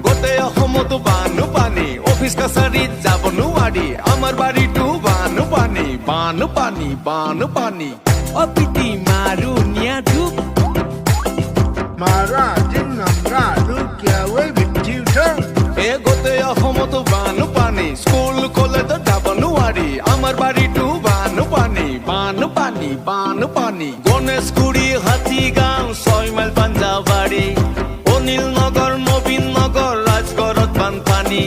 গোটে অসমতো বানু পানী অফিচ কাছাৰীত যাব নোৱাৰি আমাৰ বাৰীটো বানু পানী বানু পানী বানু পানী অপিতি মাৰু নিয়া ধূপ মাৰা দিন নামৰা লুকিয়াৱৈ বৃদ্ধি উঠ এ গোটে অসমতো বানু পানী স্কুল কলেজত যাব নোৱাৰি আমাৰ বাৰীটো বানু পানী বানু পানী বানু পানী গণেশগুৰি হাতীগাঁও 6 মাইল পাঞ্জাবাৰী অনিল নগৰ নবীন নগৰ ৰাজগড়ত বানপানী